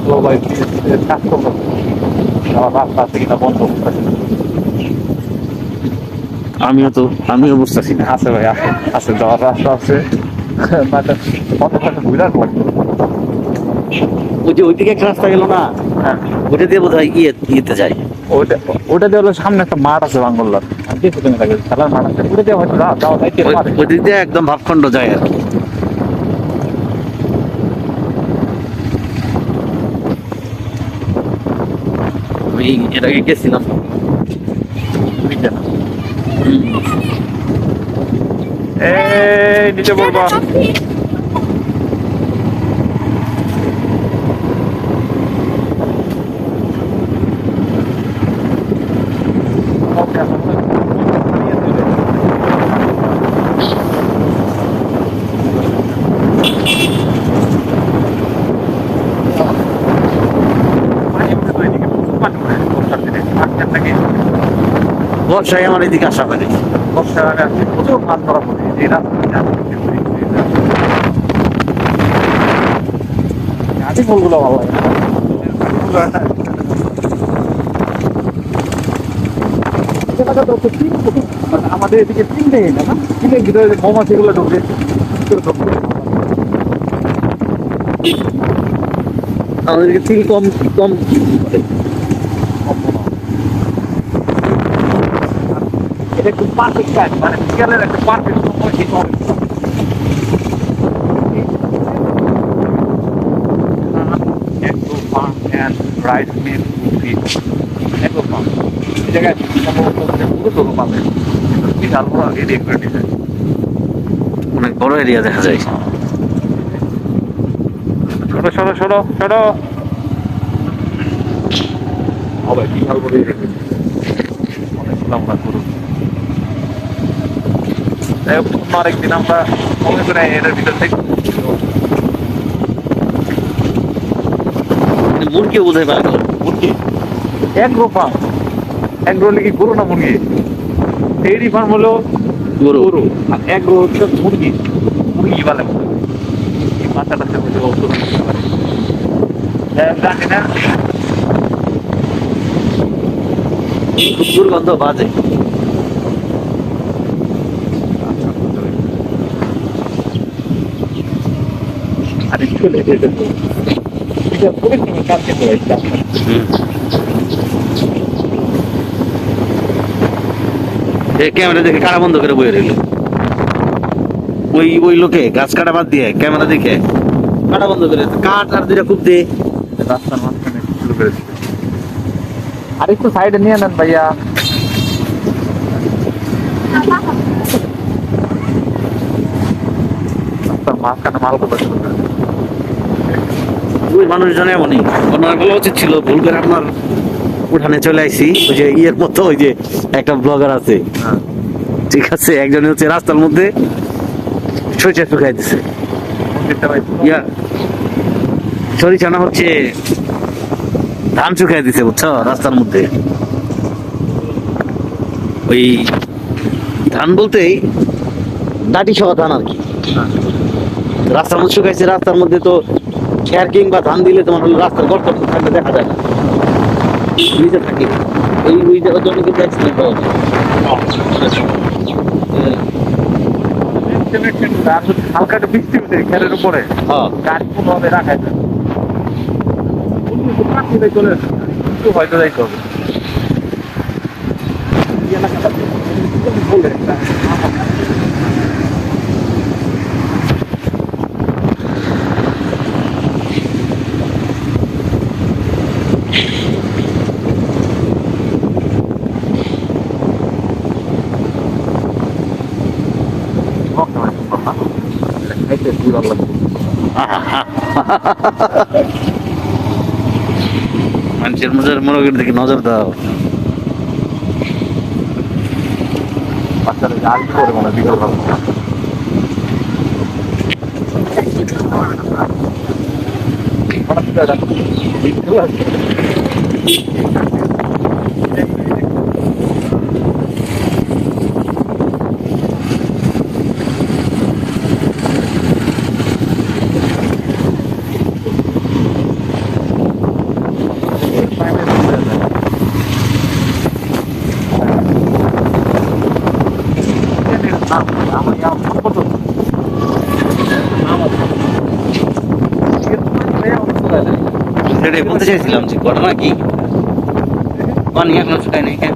আসলো ভাই, কাজ করলো রাস্তা আছে কিনা বন্ধ করতেছে। আমিও বুঝতেছি না। আছে ভাই, আছে আছে, যাওয়ার রাস্তা আছে। কত টাকা ঘুরে লাগবে। ওই যে ওইদিকে একটা রাস্তা গেল না, হ্যাঁ, ওইটা দিয়ে বোধ হয় ইয়েতে যায়। ওইটা ওইটা দিয়ে হলো সামনে একটা মাঠ আছে বাঙ্গলার, দেখো তুমি লাগে খেলার মাঠ আছে, ওইটা দিয়ে হয়তো যাওয়া যাইতে পারে। ওই দিক দিয়ে একদম ভাবখণ্ড যায় আর কি। আমি এর আগে গেছিলাম। বুঝছে না, এই নিচে পড়বা। বর্ষায় আমার এদিকে আসা করে। বর্ষার আগে আসলে প্রচুর মাছ ধরা পড়ে এই রাস্তা। আদি ফুলগুলো ভালো লাগে আমাদের এদিকে তিন নেই না, তিনের ভিতরে মৌমাছিগুলো ঢুকে। আমাদেরকে তিল কম কম এটা একটু পারফেক্ট কাজ, মানে বিকেলের একটা পারফেক্ট সময় ঠিক হবে। একটু firm and rice mill feed, একটু ফার্ম এই জায়গায় পুরো দোকান পাবে, বিশাল বড় এরিয়া করে নিয়েছে। অনেক বড় এরিয়া দেখা যায়। সরো সরো সরো সরো, হবে বিশাল বড় এরিয়া করে অনেকগুলো আমরা করুন। আরেকদিন আমরা মনে করে এটার ভিতর থেকে মুরগিও বোঝাই পারে মুরগি এগ্রো ফার্ম, এগ্রো হলে কি গরু না মুরগি? ডেইরি ফার্ম হলো গরু। গরু, আর এগ্রো হচ্ছে মুরগি, মুরগি বলে এই মাথাটা জানি না। খুব দুর্গন্ধ বাজে। আর চলে যেতে তো এটা পরিশ্রমের কাজ কিন্তু এটা। ক্যামেরা দেখে কারা বন্ধ করে বয়ে রইল। ওই লোকে গাছ কাটা বাদ দিয়ে ক্যামেরা দেখে কাটা বন্ধ করে কাঠ আর দুইটা খুব দিয়ে রাস্তার মাঝখানে শুরু করে দিচ্ছে। আর একটু সাইডে নিয়ে নেন ভাইয়া। রাস্তার মাঝখানে মাল কোথা শুরু করে দিচ্ছে। ওই মানুষজন এমনই, ওনার বলা উচিত ছিল ভুল করে আপনার উঠানে চলে আইসি। ওই যে ইয়ের মতো ওই যে একটা ব্লগার আছে, হ্যাঁ, ঠিক আছে, একজন হচ্ছে রাস্তার মধ্যে সরিষা শুকাই দিছে। মন্দিরটা ভাই ইয়া সরিষা না হচ্ছে ধান শুকাই দিছে, বুঝছো, রাস্তার মধ্যে। ওই ধান বলতেই ডাটি সহ ধান আর কি। রাস্তার মধ্যে শুকাইছে, রাস্তার মধ্যে তো খেয়ার কিংবা ধান দিলে তোমার হলো রাস্তার গর্ত থাকলে দেখা যায় না, নিচে থাকে। ওই জন্য কিন্তু অ্যাক্সিডেন্ট হওয়া যায়। হালকা একটা বৃষ্টি হচ্ছে খেরের উপরে, হ্যাঁ, গাড়ি কোনোভাবে রাখায় না, চলে আসে একটু হয়তো যাইতে হবে। এই এলাকাটা বলে মানুষের মনোযোগের দিকে নজর দাও। বাচ্চারা গাড়ি করে মানে বিকল্প হবে। এটাই বলতে চাইছিলাম যে ঘটনা কি পানি এখনো শুকায় নাই, হ্যাঁ